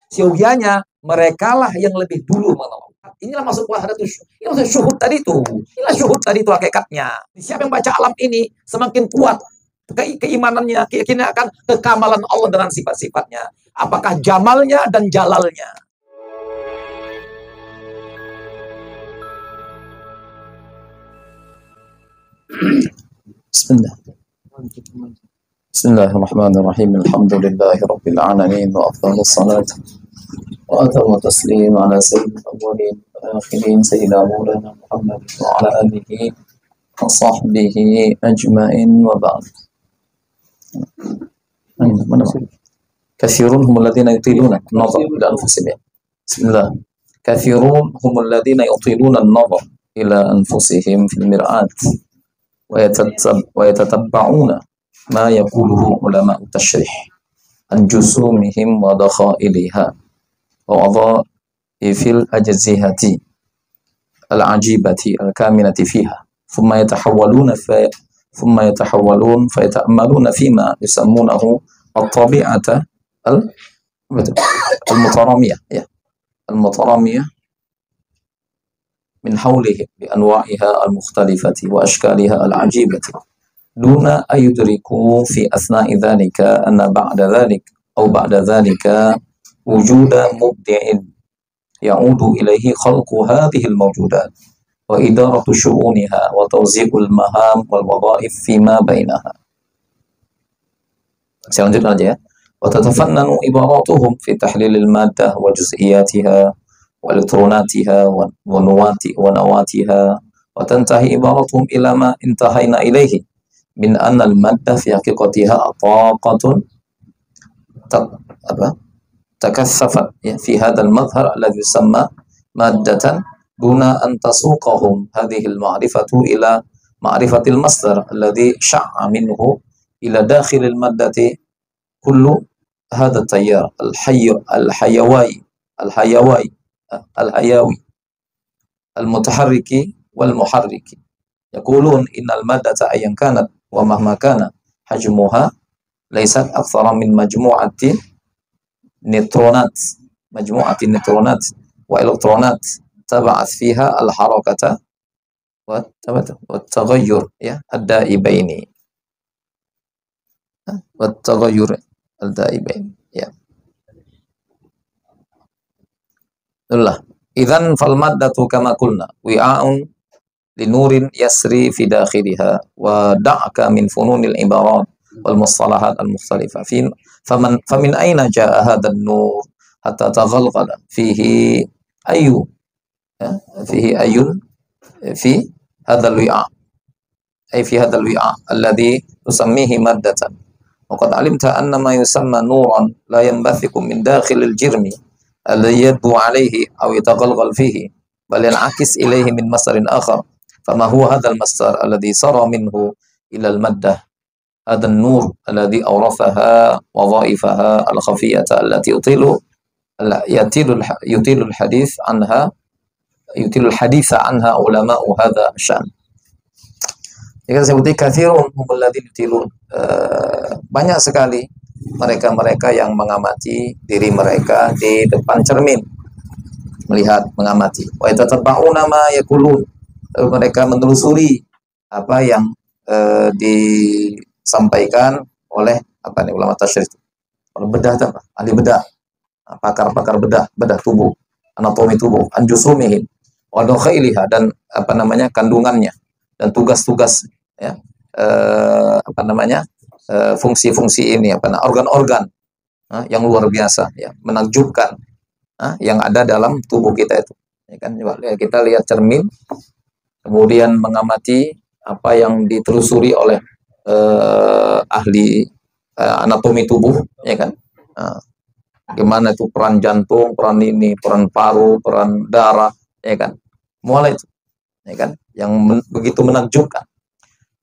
Siogianya merekalah yang lebih dulu mengenal. Inilah maksud wahdatul syuhud. Ini maksud syuhud tadi itu. Inilah syuhud tadi itu hakikatnya. Siapa yang baca alam ini semakin kuat keimanannya, keyakinan akan kekamalan Allah dengan sifat-sifatnya. Apakah jamalnya dan jalalnya. Bismillah. Bismillahirrahmanirrahim. Alhamdulillahi rabbil alamin wa afdhalus salatu wa atamu taslim ala sayyidil awwalin wal akhirin sayyidina maulana Muhammad wa ala alihi wa sahbihi ajma'in wa ba'd. Katsirun humul ladzina yutiluna an-nazar ila anfusihim. Bismillah. Katsirun humul ladzina yutiluna an-nazar ila anfusihim fil mir'at wa yatatabba'una ma yaquluhu ulama at-tashrih an jusumihim wa dakhailiha wa wadha'ifil ajzihati al-ajibati al-kaminati fiha thumma yatahawwalun fayata'ammaluna fima yusammunahu at-tabi'ata al-mutaramiyah al-mutaramiyah min hawlihi bi anwa'iha al-mukhtalifati wa ashkaliha al-ajibati duna ayudriku fi asna'i dhalika anna ba'da dhalik aw ba'da dhalika wujuda mubdi'in ya'udu ilaihi khalqu hadhihi al-mawjudat wa idaratu syu'uniha wa tawzi'ul maham wal wadha'if fima bainaha. Saya lanjutkan aja ya. Wa tatafannanu ibaratuhum fi tahlilil maddah wa juz'iyatiha wa elektronatiha wa nawatiha wa tantahi ibaratuhum ila ma intahayna ilaihi min anna al-maddah fi haqiqatiha taqatun takassafat ya fi hadha al-madhhar alladhi yusamma maddatan duna an tasuqahum hadhihi al-ma'rifatu ila ma'rifatil masdar alladhi sya''a minhu ila dakhil al-maddati kullu hadha at-tayyar al-hayawi al-mutaharriki wal-muharriki yaqulun innal maddata ayyan kanat wa mahma kana hajmuha laysat aktsara min majmu'ati nitronat wa elektronat taba'at fiha al-harakata wa taghayyur ya ad-da'ibaini wa taghayyur al-da'ibaini ya. Allah. Idzan fal maddatu kama qulna wi'a'un linurin yasri fi dakhiliha wa da'aka min fununil ibarat wal mustalahat al mukhtalifah famin aina jaa hadha an-nur hatta taghalghala fihi ayun fi hadha al-wi'a ay fi hadha al-wi'a alladhi tusammihi maddatan wa qad alimta anna ma yusamma nuran la yanbathiqu min dakhil al-jirmi alladhi yadbu alayhi aw yataghalghal fihi bal yan'akis ilayhi min masdarin akhar fama huwa hadzal masdar alladhi sara minhu ila al-maddah hadzal nur alladhi awrathaha wadha'ifaha al-khafiyata allati yutilu al-hadith anha ulama'u hadha syan. Jika sebuti katsirun humul ladzina yutilun, banyak sekali mereka-mereka yang mengamati diri mereka di depan cermin, melihat, mengamati. Wa yatatabba'una ma yaqulun, mereka menelusuri apa yang disampaikan oleh ulama tasyrih. Kalau bedah apa? Ahli bedah, pakar-pakar bedah tubuh, anatomi tubuh, anjusumihim, wa dakhailiha dan kandungannya dan tugas-tugas ya fungsi-fungsi ini organ-organ yang luar biasa ya, menakjubkan yang ada dalam tubuh kita itu ya kan. Kita lihat cermin kemudian mengamati apa yang ditelusuri oleh ahli anatomi tubuh ya kan. Gimana itu peran jantung, peran ini, peran paru, peran darah ya kan. Mulai itu ya kan yang begitu menakjubkan.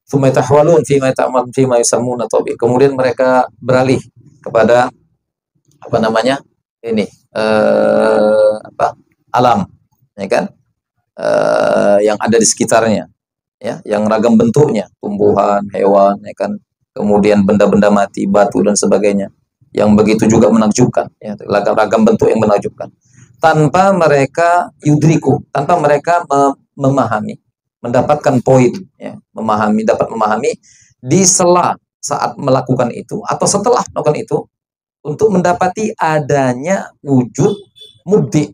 Sumaytahwalun fima ta'mal fima yusammuna tabi. Kemudian mereka beralih kepada alam ya kan, yang ada di sekitarnya ya, yang ragam bentuknya, tumbuhan, hewan ya kan, kemudian benda-benda mati, batu dan sebagainya yang begitu juga menakjubkan, ya, ragam bentuk yang menakjubkan. Tanpa mereka yudriku, tanpa mereka memahami, mendapatkan poin, ya, dapat memahami di sela saat melakukan itu atau setelah melakukan itu untuk mendapati adanya wujud mubdi,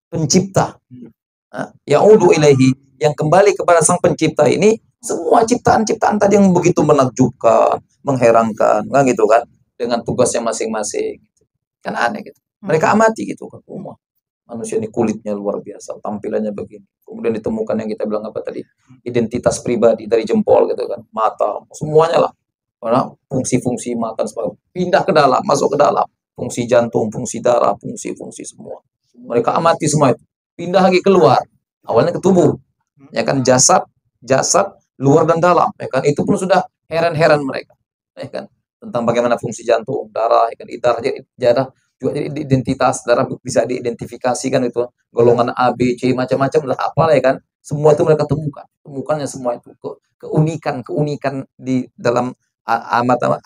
pencipta. Ya'udu ilaihi, yang kembali kepada sang pencipta ini, semua ciptaan-ciptaan tadi yang begitu menakjubkan, mengherankan, kan gitu kan, dengan tugasnya masing-masing. Kan aneh gitu. Mereka amati gitu kan. Manusia ini kulitnya luar biasa, tampilannya begini. Kemudian ditemukan yang kita bilang apa tadi? Identitas pribadi dari jempol gitu kan, mata, semuanya lah. Karena fungsi-fungsi mata pindah ke dalam, masuk ke dalam. Fungsi jantung, fungsi darah, fungsi-fungsi semua. Mereka amati semua itu. Pindah lagi keluar. Awalnya ke tubuh. Ya kan, jasad luar dan dalam, ya kan, itu pun sudah heran-heran mereka, ya kan, tentang bagaimana fungsi jantung, darah, ya kan, darah juga identitas, darah bisa diidentifikasikan itu golongan A, B, C, macam-macam lah, apalah, ya kan, semua itu mereka temukannya semua itu keunikan di dalam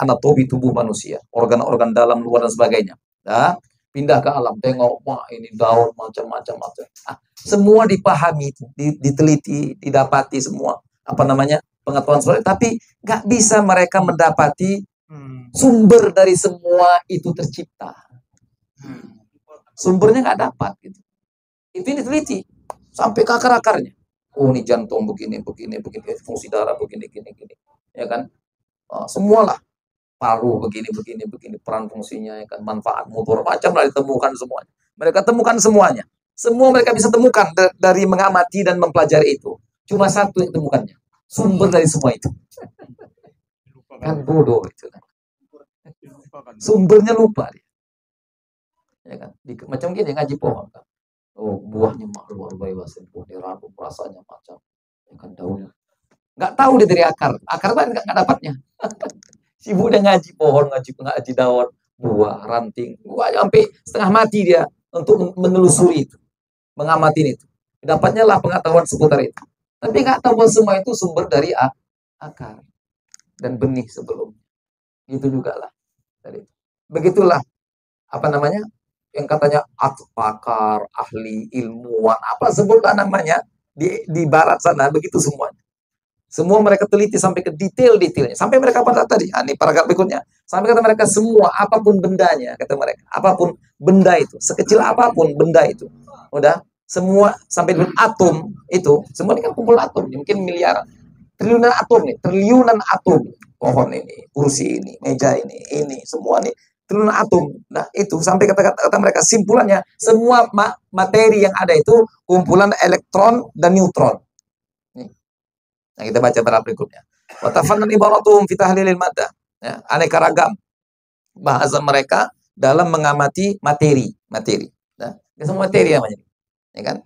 anatomi tubuh manusia, organ-organ dalam, luar dan sebagainya. Nah, pindah ke alam, tengok, wah ini daun macam-macam. Semua dipahami, diteliti, didapati semua pengetahuan seperti, tapi nggak bisa mereka mendapati sumber dari semua itu tercipta. Sumbernya nggak dapat gitu. Itu diteliti sampai ke akar-akarnya. Oh, ini jantung begini, fungsi darah begini, ya kan? Semualah, paru begini, peran fungsinya, ya kan, manfaat motor macam lah ditemukan semuanya. Mereka temukan semuanya. Semua mereka bisa temukan dari mengamati dan mempelajari itu. Cuma satu yang temukannya, sumber dari semua itu. Kan bodoh itu kan. Sumbernya lupa dia. Ya kan? Macam gini ngaji pohon kan. Oh, buahnya luar biasa, rabu rasanya macam, ya kan, daunnya. Nggak tahu dia dari akar kan nggak dapatnya. Sibuk udah ngaji pohon, ngaji daun, buah, ranting, sampai setengah mati dia untuk menelusuri itu, mengamati itu. Dapatnya lah pengetahuan seputar itu. Tapi nggak tahu semua itu sumber dari akar dan benih sebelumnya. Itu juga lah. Begitulah yang katanya pakar, ahli, ilmuwan, apa sebutlah namanya di barat sana, begitu semuanya. Semua mereka teliti sampai ke detail-detailnya. Sampai mereka pada tadi, ini paragraf berikutnya. Sampai kata mereka semua, apapun bendanya, kata mereka. Apapun benda itu, sekecil apapun benda itu. Udah, semua sampai dengan atom itu, semua ini kan kumpul atom. Mungkin miliaran, triliunan atom. Pohon ini, kursi ini, meja ini, semua ini, triliunan atom. Nah, itu sampai kata mereka, simpulannya, semua materi yang ada itu, kumpulan elektron dan neutron. Nah, kita baca paragraf berikutnya. Wa tafannan ibaratuhum fi tahlilil maddah. Ya, aneka ragam bahasa mereka dalam mengamati materi. Nah, ini semua materi namanya. Ya kan?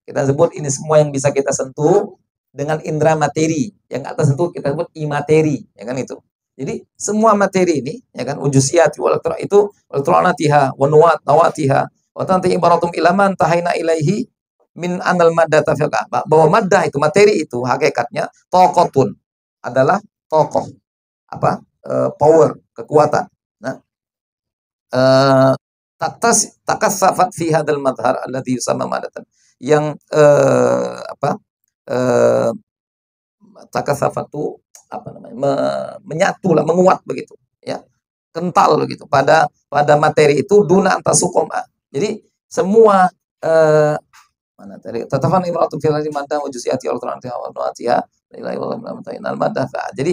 Kita sebut ini semua yang bisa kita sentuh dengan indera materi. Yang atas sentuh kita sebut imateri, ya kan itu. Jadi semua materi ini, ya kan, ujusiyat itu elektronatiha wa nawatiha wa tanti ibaratum ilaman tahaina ilaihi min anal maddah tafiqah, bahwa maddah itu, materi itu hakikatnya taqatun, adalah tokoh, power, kekuatan. Nah, takassafat fi hadzal madhar alladhi yusamma maddatan, yang takassafatu menyatulah, menguat begitu, ya, kental begitu pada materi itu, duna antasukum. Jadi semua mana tadi tatafan imratu fil madda wujusiyati alternatif wa nuatiha jadi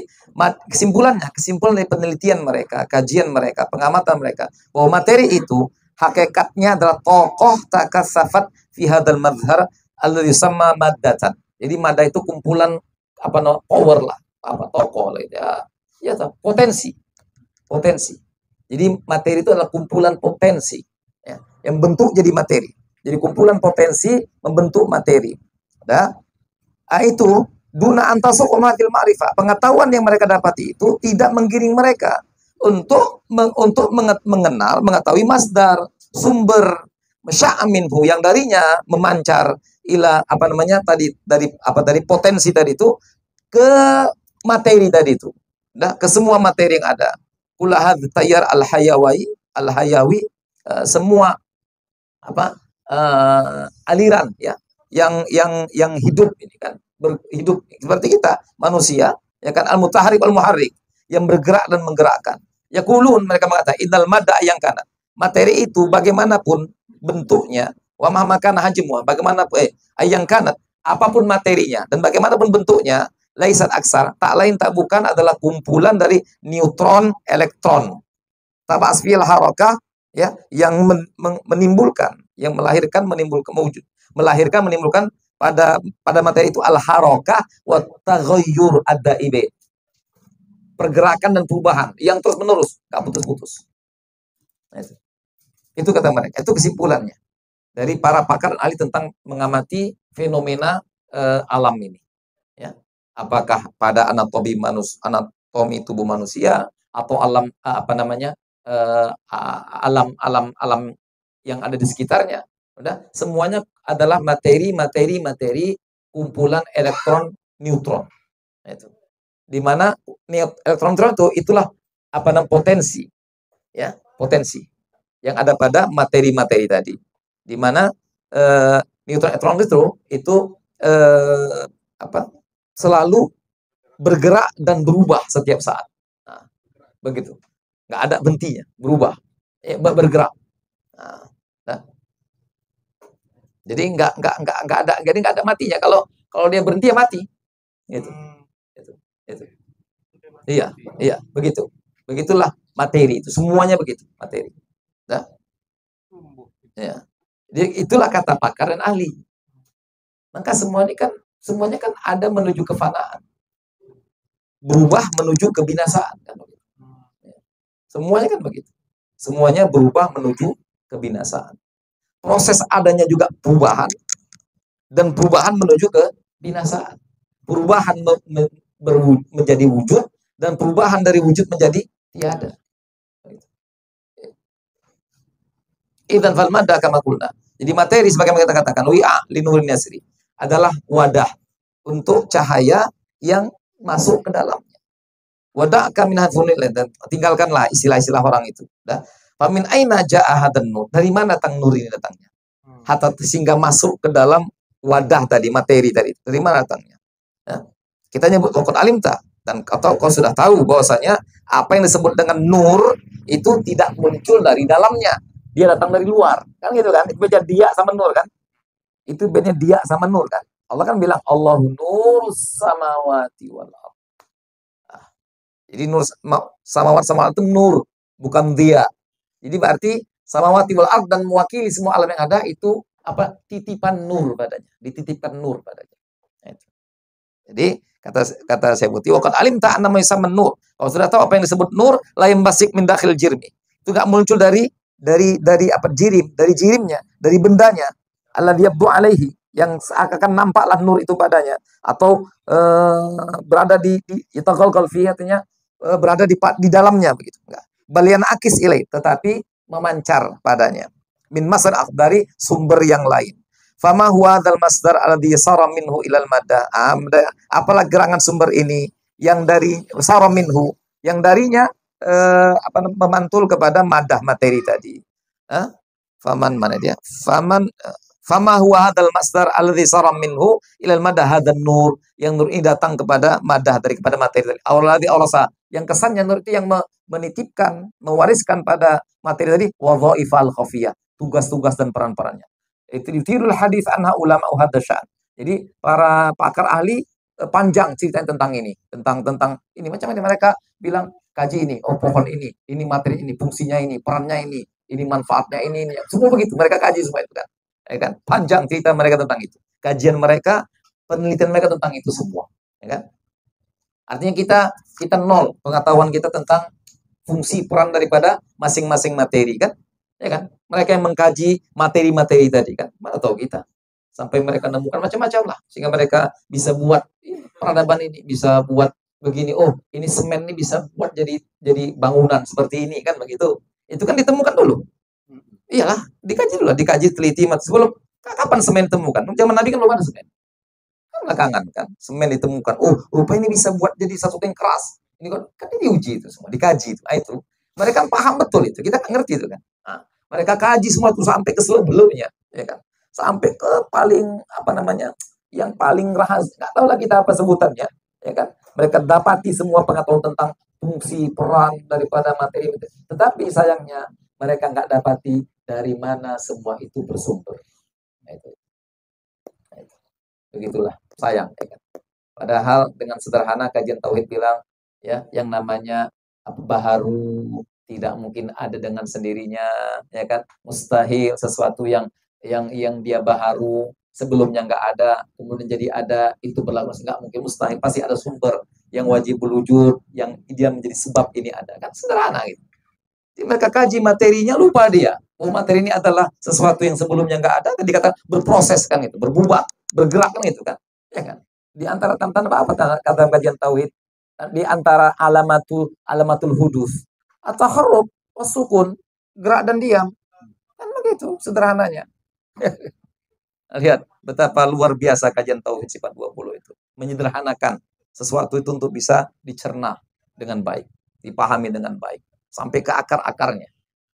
kesimpulan dari penelitian mereka, kajian mereka, pengamatan mereka, bahwa materi itu hakikatnya adalah tokoh takassafat fi hadzal madhar alladhi yusamma maddatan. Jadi madda itu kumpulan power lah, tokoh lah, ya potensi. Jadi materi itu adalah kumpulan potensi, ya, yang bentuk jadi materi. Jadi kumpulan potensi membentuk materi. Nah, itu duna antasuqomatil ma'rifah. Pengetahuan yang mereka dapati itu tidak menggiring mereka untuk mengenal, mengetahui masdar, sumber, masya'aminhu, yang darinya memancar ila dari potensi tadi itu ke materi tadi itu. Nah, ke semua materi yang ada. Kulahad tayyar al-hayawai Al-Hayawi, semua aliran ya yang hidup ini kan, hidup seperti kita manusia ya kan, al-mutaharrik al-muharrik, yang bergerak dan menggerakkan. Yaqulun, mereka mengatakan innal madda yang kana, materi itu bagaimanapun bentuknya, wa mahma kana hajmuha, bagaimanapun yang kana, apapun materinya dan bagaimanapun bentuknya, laisat aksar, tak lain tak bukan adalah kumpulan dari neutron, elektron, tabas fil harakah ya, yang menimbulkan, yang melahirkan, menimbulkan pada materi itu al-harakah wa taghayyur ad-da'ibi, pergerakan dan perubahan yang terus menerus, enggak putus-putus. Nah, itu kata mereka, itu kesimpulannya dari para pakar ahli tentang mengamati fenomena alam ini ya. Apakah pada anatomi tubuh manusia atau alam alam yang ada di sekitarnya. Udah, semuanya adalah materi kumpulan elektron neutron. Nah, itu. Di mana elektron neutron itulah potensi ya, potensi yang ada pada materi-materi tadi. Di mana neutron elektron itu selalu bergerak dan berubah setiap saat. Nah, begitu. Nggak ada hentinya, berubah, bergerak. Nah. Jadi nggak ada matinya. Kalau dia berhenti ya mati. Gitu. Iya, begitu. Begitulah materi itu. Semuanya begitu, materi. Nah. Ya. Jadi itulah kata pakar dan ahli. Maka semuanya kan ada menuju kefanaan. Berubah menuju kebinasaan kan. Semuanya kan begitu. Semuanya berubah menuju kebinasaan. Proses adanya juga perubahan, dan perubahan menuju ke binasaan. Perubahan menjadi wujud, dan perubahan dari wujud menjadi tiada. Idzan fal madda kama qulna. Jadi materi sebagaimana kita katakan, wi'a linurin yasri, adalah wadah untuk cahaya yang masuk ke dalamnya. Wadah kami dan tinggalkanlah istilah-istilah orang itu. Famin aina ja'a hadan nur. Dari mana datang nur ini datangnya? Hatta sehingga masuk ke dalam wadah tadi, materi tadi. Dari mana datangnya? Ya. Kita nyebut qad alimta, dan kau sudah tahu bahwasanya apa yang disebut dengan nur itu tidak muncul dari dalamnya. Dia datang dari luar. Kan gitu kan? Itu beda dia sama nur kan? Itu bedanya dia sama nur kan? Allah kan bilang Allahu nurus samawati wal ardh. Jadi nur samawat itu nur, bukan dia. Jadi berarti samawati wal ardh, dan mewakili semua alam yang ada itu titipan nur padanya, dititipkan nur padanya. Jadi kata Syekh waqad alimta anna ma yusamma nur. Kalau sudah tahu apa yang disebut nur, la yambasik min dakhil jirmi. Itu enggak muncul dari jirim, dari jirimnya, dari bendanya. Alladzi yabdu alaihi, yang akan nampaklah nur itu padanya, atau berada di yataghalghal fihi, artinya berada di dalamnya begitu. Enggak. Balian akis ilai, tetapi memancar padanya. Min masdar dari sumber yang lain. Fama huwa dzal masdar alladhi sara minhu ilal madda. Apalah gerangan sumber ini yang dari sara minhu, yang darinya memantul kepada madah materi tadi. Faman mana dia? Fama huwa hadzal masdar alladhi sara minhu ilal madda hadan nur, yang nur ini datang kepada madah kepada materi tadi. Alladhi awrasa, yang kesannya nur itu yang menitipkan, mewariskan pada materi tadi wadhaifal khafiyah, tugas-tugas dan peran-perannya. Itu ditirul hadis anha ulama hadasyan. Jadi para pakar ahli panjang ceritanya tentang ini, tentang ini, macam ini mereka bilang kaji ini, pohon ini materi ini, fungsinya ini, perannya ini manfaatnya ini, semua begitu mereka kaji semua itu kan. Ya kan? Panjang cerita mereka tentang itu. Kajian mereka, penelitian mereka tentang itu semua, ya kan? Artinya kita nol pengetahuan kita tentang fungsi peran daripada masing-masing materi kan? Ya kan? Mereka yang mengkaji materi-materi tadi kan, mana tahu kita. Sampai mereka menemukan macam-macam lah, sehingga mereka bisa buat peradaban ini, bisa buat begini. Oh, ini semen ini bisa buat jadi bangunan seperti ini kan, begitu. Itu kan ditemukan dulu. Iyalah, dikaji dulu, dikaji teliti. Sebelum kapan semen ditemukan? Zaman Nabi kan belum ada semen. Kan belakangan kan, semen ditemukan. Oh, rupa ini bisa buat jadi sesuatu yang keras. Ini kan diuji itu semua, dikaji itu. Itu Mereka paham betul itu. Kita nggak ngerti itu kan. Nah, mereka kaji semua itu sampai ke sebelumnya, ya kan? Sampai ke paling apa namanya? Yang paling rahasia. Nggak tahu lah kita apa sebutannya, ya kan? Mereka dapati semua pengetahuan tentang fungsi peran daripada materi. Tetapi sayangnya mereka nggak dapati dari mana semua itu bersumber. Nah, itu. Nah, itu. Begitulah, sayang, ya kan? Padahal dengan sederhana kajian tauhid bilang, ya, yang namanya baharu tidak mungkin ada dengan sendirinya, ya kan? Mustahil sesuatu yang dia baharu sebelumnya nggak ada, kemudian jadi ada, itu berlaku nggak mungkin, mustahil, pasti ada sumber yang wajibul wujud, yang dia menjadi sebab ini ada, kan sederhana gitu. Jadi mereka kaji materinya, lupa dia. Oh, materi ini adalah sesuatu yang sebelumnya nggak ada, kan dikatakan berproses kan itu, berbuat, bergerak kan itu kan, ya kan? Di antara tanda apa kata kajian tauhid? Di antara alamatul hudus atau huruf wasukun, gerak dan diam, kan begitu sederhananya. Lihat betapa luar biasa kajian tauhid sifat 20 itu, menyederhanakan sesuatu itu untuk bisa dicerna dengan baik, dipahami dengan baik sampai ke akar-akarnya,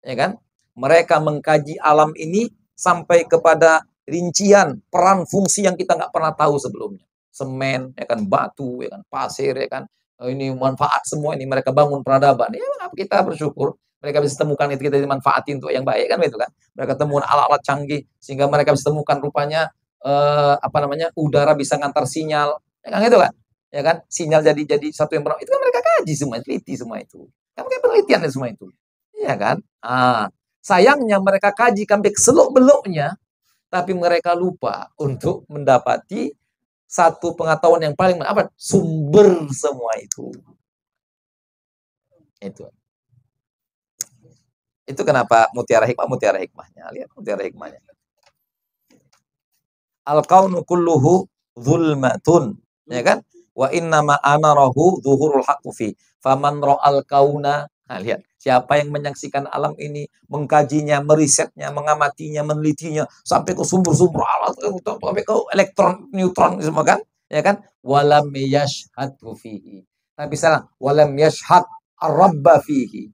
ya kan? Mereka mengkaji alam ini sampai kepada rincian peran fungsi yang kita nggak pernah tahu sebelumnya. Semen, ya kan, batu, ya kan, pasir, ya kan, ini manfaat semua ini mereka bangun peradaban. Ya kita bersyukur mereka bisa temukan itu, kita dimanfaatin untuk yang baik kan, itu kan. Mereka temukan alat-alat canggih sehingga mereka bisa temukan rupanya apa namanya, udara bisa ngantar sinyal, ya kan, itu kan. Ya kan, sinyal jadi satu yang itu kan mereka kaji semua, teliti semua itu. Kan kayak penelitian semua itu. Ya kan? Sayangnya mereka kaji sampai ke seluk-beluknya, tapi mereka lupa untuk mendapati satu pengetahuan yang paling apa? Sumber semua itu. Itu kenapa mutiara hikmahnya. Lihat mutiara hikmahnya. Al-kaunu kulluhu zulmatun, ya kan? Wa innama amarahu zuhurul haqqi fi. Faman ra'al kauna, nah lihat, siapa yang menyaksikan alam ini, mengkajinya, merisetnya, mengamatinya, menelitinya sampai ke sumber-sumber alat, sampai ke elektron, neutron semua kan? Ya kan? Walam yashhadu fihi. Tapi salah, walam yashhad ar-rabba fihi.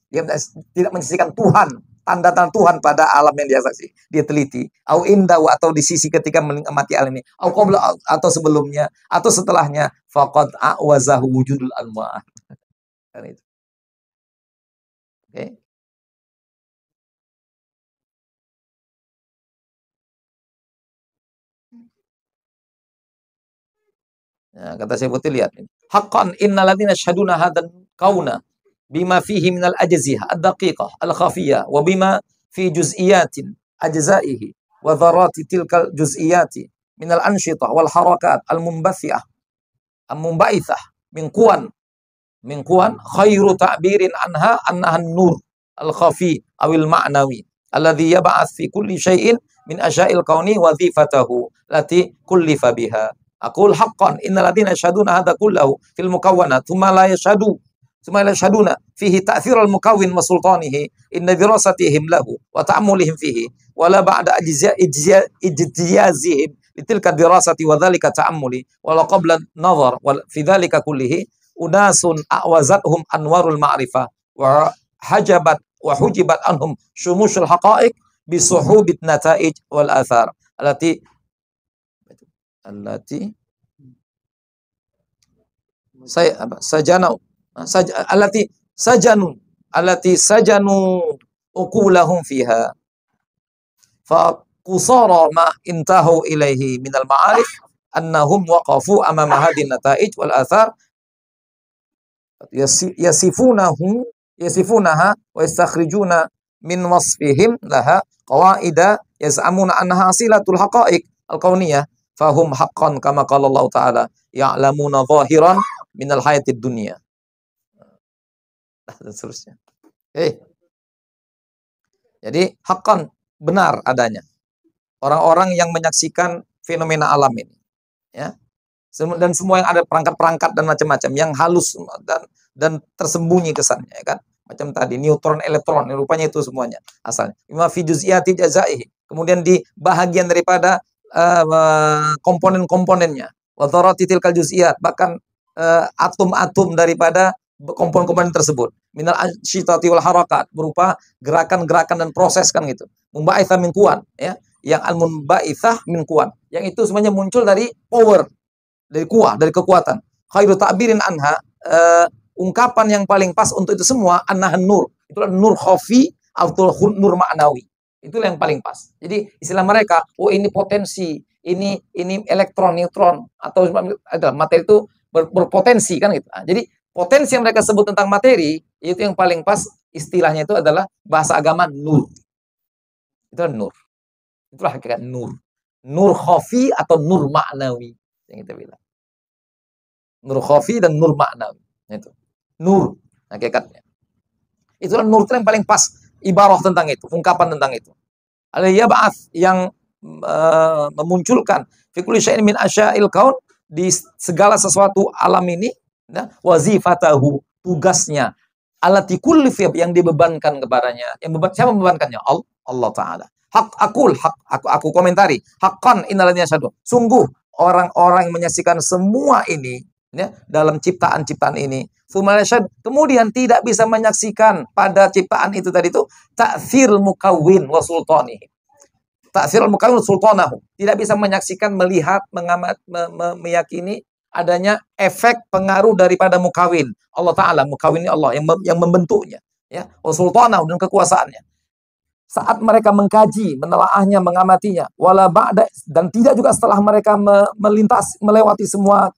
Dia tidak menyaksikan Tuhan, tanda-tanda Tuhan pada alam yang dia saksi, dia teliti. Au indahu, atau di sisi ketika mengamati alam ini. Au qabla, atau sebelumnya, atau setelahnya. Faqad a'wazahu wujudul anwa'. Kan itu. Oke. Nah, kata saya putih, lihat ini. Haqqan innal ladzina yashhaduna hadan kauna bima fihi minal ajzih ad-daqiqah al-khafiyah wa bima fi juz'iyatin ajzaihi wa dharati tilkal juz'iyati minal anshitah wal harakat al-mumbathiyah al-mumbaithah min quwan khairu ta'birin anha annahan nur al-khafi awil ma'nawi alladhi yab'ath fi kulli syai'in min asya'il kauni wadhifatahu lati kullifa biha. Aqul haqqan innal ladzina yashhaduna hadha kullahu fil mukawwanat thumma la yashhadu ثم لا يشهدون فيه تأثير المكون وسلطانه إن دراستهم له وتأملهم فيه ولا بعد اجتيازهم لتلك الدراسة وذلك التأمل ولا قبل النظر في ذلك كله أناس أعوزتهم أنوار المعرفة وحجبت عنهم شموش الحقائق بصحوب النتائج والآثار التي سجنوا allati sajanu uqulahum fiha fa qusara ma intahu ilaihi minal ma'arif annahum waqafu amama hadhihi nataij wal athar yasifunaha wa yastakhrijuna min wasfihim laha qawaida yaz'amuna annaha asilatul haqa'iq al-kauniyah fahum haqqan kama qala Allah ta'ala ya'lamuna zahiran minal hayatid dunya dan seterusnya. Jadi haqqan, benar adanya orang-orang yang menyaksikan fenomena alam ini, ya, dan semua yang ada perangkat-perangkat dan macam-macam yang halus dan tersembunyi kesannya, ya kan, macam tadi neutron, elektron, rupanya itu semuanya asalnya. Ima fi juz'iyati jazaihi, kemudian di bahagian daripada komponen-komponennya, wa dharati tilkal juz'iyat, bahkan atom-atom daripada komponen-komponen tersebut. Minal ansyitati wal harakat, berupa gerakan-gerakan dan proses kan gitu. Mumba'itsah min quwan, ya. Yang al-munba'itsah min quwan. Yang itu semuanya muncul dari power, dari kuah, dari kekuatan. Khairu ta'birin anha, ungkapan yang paling pas untuk itu semua annahan nur. Itulah nur khafi atau nur ma'nawi. Itulah yang paling pas. Jadi istilah mereka, oh ini potensi, ini elektron, neutron, atau materi itu berpotensi kan gitu. Nah, jadi potensi yang mereka sebut tentang materi itu yang paling pas, istilahnya itu adalah bahasa agama nur. Itu nur. Itulah hakikat nur. Nur khafi atau nur ma'nawi yang kita bilang. Nur khafi dan nur ma'nawi. Itu. Nur hakikatnya. Itulah nur itu yang paling pas ibarah tentang itu, ungkapan tentang itu. Al-yab'ats yang memunculkan fi kulli syai'in min asya'il kaun, di segala sesuatu alam ini, nah, wazifatahu, tugasnya, alati kulli yang dibebankan kepadanya. Siapa membebankannya? Allah Ta'ala. Aku komentari. Haqqan innaladzina syahadu. Sungguh orang-orang yang menyaksikan semua ini, ya, dalam ciptaan-ciptaan ini. Kemudian tidak bisa menyaksikan pada ciptaan itu tadi itu ta'thir mukawwin wa sultani. Ta'thir mukawwin wa sultanahu. Tidak bisa menyaksikan, melihat, mengamat, meyakini adanya efek pengaruh daripada mukawin. Allah Ta'ala, mukawin ini Allah yang membentuknya, ya, wa sultanahu, dan kekuasaannya. Saat mereka mengkaji, menelaahnya, mengamatinya, wala ba'da, dan tidak juga setelah mereka melewati semua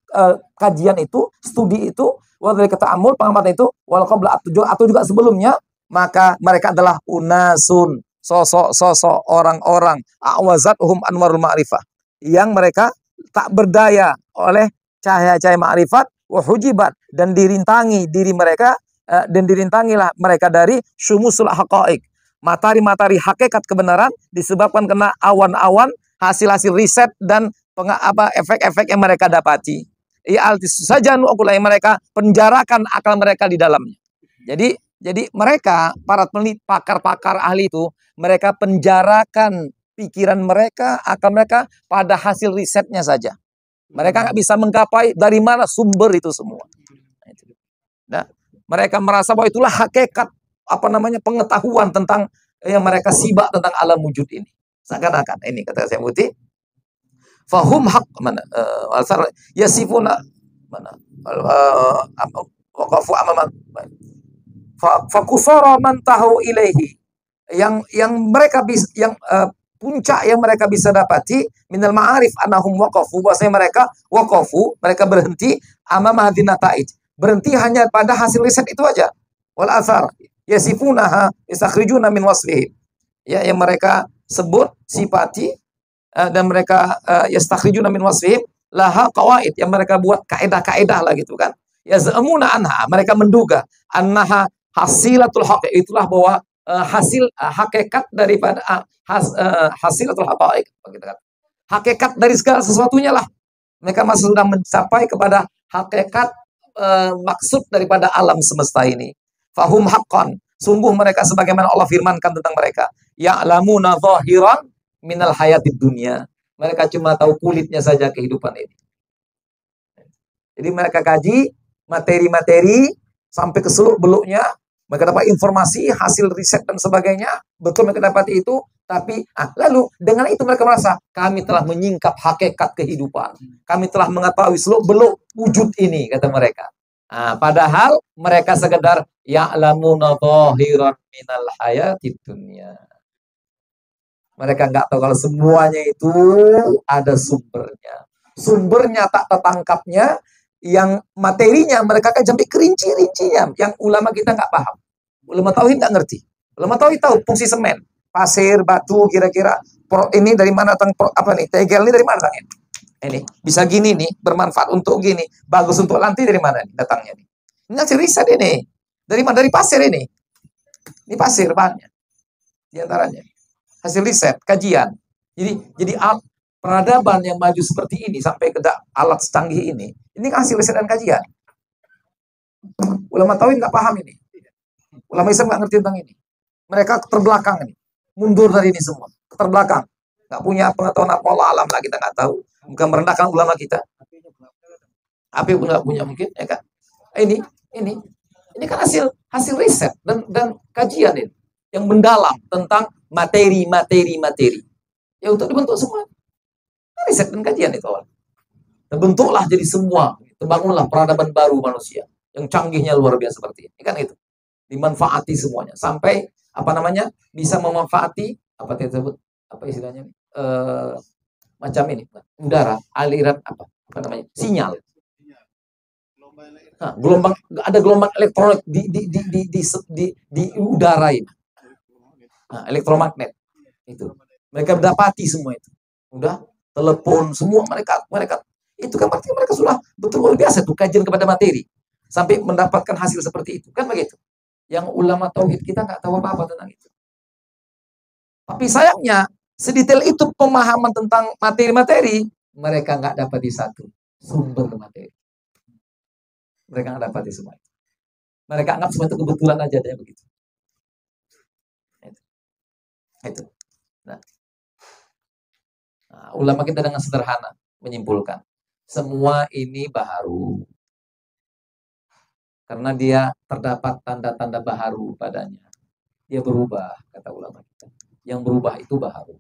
kajian itu, studi itu, wala dari ta'ammul, pengamatan itu, wala qabla atau juga sebelumnya, maka mereka adalah unasun, sosok-sosok orang-orang, a'wazathum anwarul ma'rifah, yang mereka tak berdaya oleh cahaya-cahaya ma'rifat, wa hujibat, dan dirintangi diri mereka, dan dirintangilah mereka dari syumusul haqa'iq, matahari-matahari hakikat kebenaran, disebabkan kena awan-awan hasil-hasil riset dan efek-efek yang mereka dapati. Saja yang mereka penjarakan akal mereka di dalamnya. Jadi mereka, para peneliti, pakar-pakar ahli itu, mereka penjarakan pikiran mereka, akal mereka pada hasil risetnya saja. Mereka nggak bisa menggapai dari mana sumber itu semua. Nah, mereka merasa bahwa itulah hakikat pengetahuan tentang yang mereka sibak tentang alam wujud ini. Seakan-akan ini kata saya Muti, fahum haq mana yasifuna mana waqafu amaman fakusara man tahu ilaihi, yang mereka bisa, yang puncak yang mereka bisa dapati minal ma'arif annahum waqafu, bahwasanya mereka berhenti amama hadin nataij, berhenti hanya pada hasil riset itu aja, wal athar yasifunaha yastakhrijuna min wasfihim, ya, yang mereka sebut, sifati, dan mereka yastakhrijuna min wasfihim laha qawaid, yang mereka buat kaedah-kaedah lah gitu kan, yazamuna anha, mereka menduga annaha hasilatul haqq, itulah bahwa hasil hakikat daripada hasilatul haqaiq, hakikat dari segala sesuatunya lah. Mereka masih sudah mencapai kepada hakikat maksud daripada alam semesta ini. Fahum haqqan, sungguh mereka sebagaimana Allah firmankan tentang mereka, ya'lamuna zahiran minal hayatid dunya, mereka cuma tahu kulitnya saja kehidupan ini. Jadi mereka kaji materi-materi sampai ke seluk beluknya, mereka dapat informasi, hasil riset dan sebagainya, betul mereka dapat itu, tapi lalu dengan itu mereka merasa kami telah menyingkap hakikat kehidupan, kami telah mengetahui seluk beluk wujud ini, kata mereka. Padahal mereka sekedar ya'lamuna zahiran minal hayatid dunya. Mereka nggak tahu kalau semuanya itu ada sumbernya. Sumbernya tak tertangkapnya, yang materinya mereka kan sampai kerinci-rincinya, yang ulama kita nggak paham. Ulama tauhid nggak ngerti. Ulama tauhid tahu fungsi semen, pasir, batu, kira-kira ini dari mana tegel ini dari mana datangnya? Ini bisa gini nih, bermanfaat untuk gini, bagus untuk lantai, dari mana nih datangnya nih? Ini hasil riset ini. Dari mana? Dari pasir ini. Ini pasir bahannya. Di antaranya hasil riset, kajian. Jadi peradaban yang maju seperti ini sampai ke alat secanggih ini kan hasil riset dan kajian. Ulama tauhid nggak paham ini. Ulama Islam nggak ngerti tentang ini. Mereka terbelakang ini, mundur dari ini semua, terbelakang. Nggak punya pengetahuan apa, Allah alam lah, kita nggak tahu. Bukan merendahkan ulama kita. Tapi pun nggak punya mungkin, ya kan? Ini Ini kan hasil riset dan kajian ini yang mendalam tentang materi. Ya untuk dibentuk semua. Riset dan kajian itu. Terbentuklah jadi semua. Terbangunlah peradaban baru manusia. Yang canggihnya luar biasa seperti ini. Kan itu. Dimanfaati semuanya. Sampai, bisa memanfaati, apa istilahnya? Macam ini. Udara, aliran, sinyal. Nah, ada gelombang elektronik di udara ini. Nah, elektromagnet. Itu. Mereka mendapati semua itu. Udah telepon semua mereka itu kan berarti mereka sudah betul luar biasa tuh kajian kepada materi sampai mendapatkan hasil seperti itu kan begitu. Yang ulama tauhid kita nggak tahu apa-apa tentang itu. Tapi sayangnya sedetail itu pemahaman tentang materi-materi mereka nggak dapat di satu sumber materi. Mereka nggak dapat di semua itu. Mereka anggap semua itu kebetulan aja deh begitu. Itu. Nah, ulama kita dengan sederhana menyimpulkan semua ini baharu karena dia terdapat tanda-tanda baharu padanya. Dia berubah, kata ulama kita. Yang berubah itu baharu.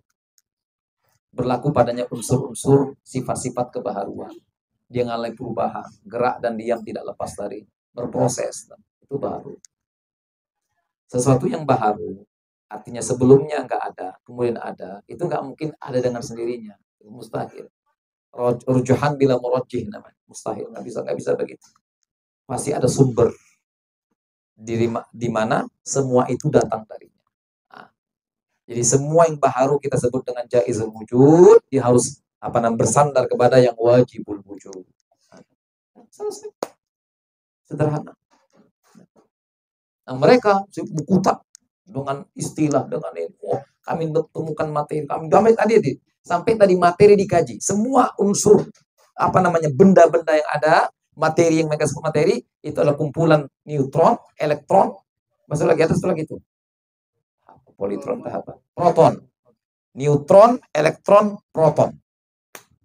Berlaku padanya unsur-unsur sifat-sifat kebaharuan. Dia ngalami perubahan, gerak dan diam tidak lepas dari berproses. Itu baharu. Sesuatu yang baharu artinya sebelumnya nggak ada, kemudian ada, itu nggak mungkin ada dengan sendirinya, mustahil. Rujuhan bila murajjih namanya, mustahil, nggak bisa begitu. Pasti ada sumber di mana semua itu datang darinya. Nah, jadi semua yang baharu kita sebut dengan jaizul wujud, dia harus bersandar kepada yang wajibul wujud. Selesai. Sederhana. Nah, mereka buku tak dengan istilah dengan ini. Oh, kami temukan materi, kami sampai tadi materi dikaji. Semua unsur benda-benda yang ada, materi yang mereka sebut materi itu adalah kumpulan neutron, elektron, masuk lagi atas lagi itu. Politron apa? Proton. Neutron, elektron, proton.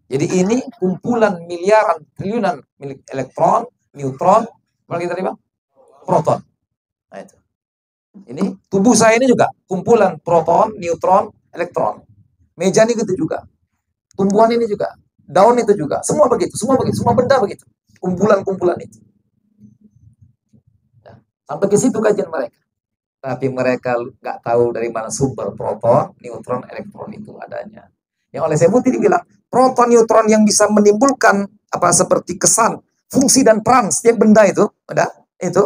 Jadi ini kumpulan miliaran, triliunan elektron, neutron, apa lagi tadi Bang? Proton. Nah itu. Ini tubuh saya ini juga kumpulan proton, neutron, elektron. Meja ini gitu juga. Tumbuhan ini juga. Daun itu juga. Semua begitu. Semua benda begitu. Kumpulan-kumpulan itu. Nah, sampai ke situ kajian mereka. Tapi mereka nggak tahu dari mana sumber proton, neutron, elektron itu adanya. Yang oleh Sebuti dibilang, proton, neutron yang bisa menimbulkan seperti kesan, fungsi dan peran setiap benda itu, itu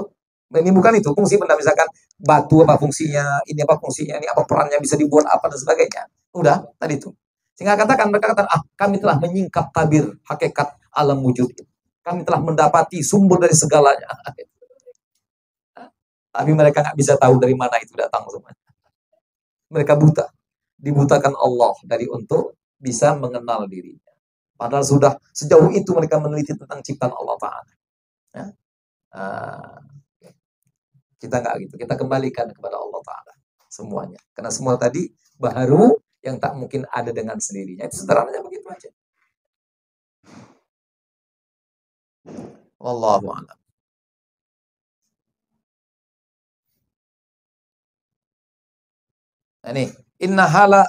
menimbulkan itu fungsi benda, misalkan batu apa fungsinya, ini apa fungsinya, ini apa perannya, bisa dibuat apa dan sebagainya. Udah tadi itu. Sehingga mereka katakan, kami telah menyingkap tabir hakikat alam wujud. Kami telah mendapati sumber dari segalanya. Tapi mereka nggak bisa tahu dari mana itu datang semuanya. Mereka buta. Dibutakan Allah dari untuk bisa mengenal dirinya. Padahal sudah sejauh itu mereka meneliti tentang ciptaan Allah Ta'ala. Ya. Kita nggak gitu. Kita kembalikan kepada Allah Ta'ala. Semuanya. Karena semua tadi baharu yang tak mungkin ada dengan sendirinya. Itu sederhananya begitu aja. Wallahu a'lam. Ini inna hala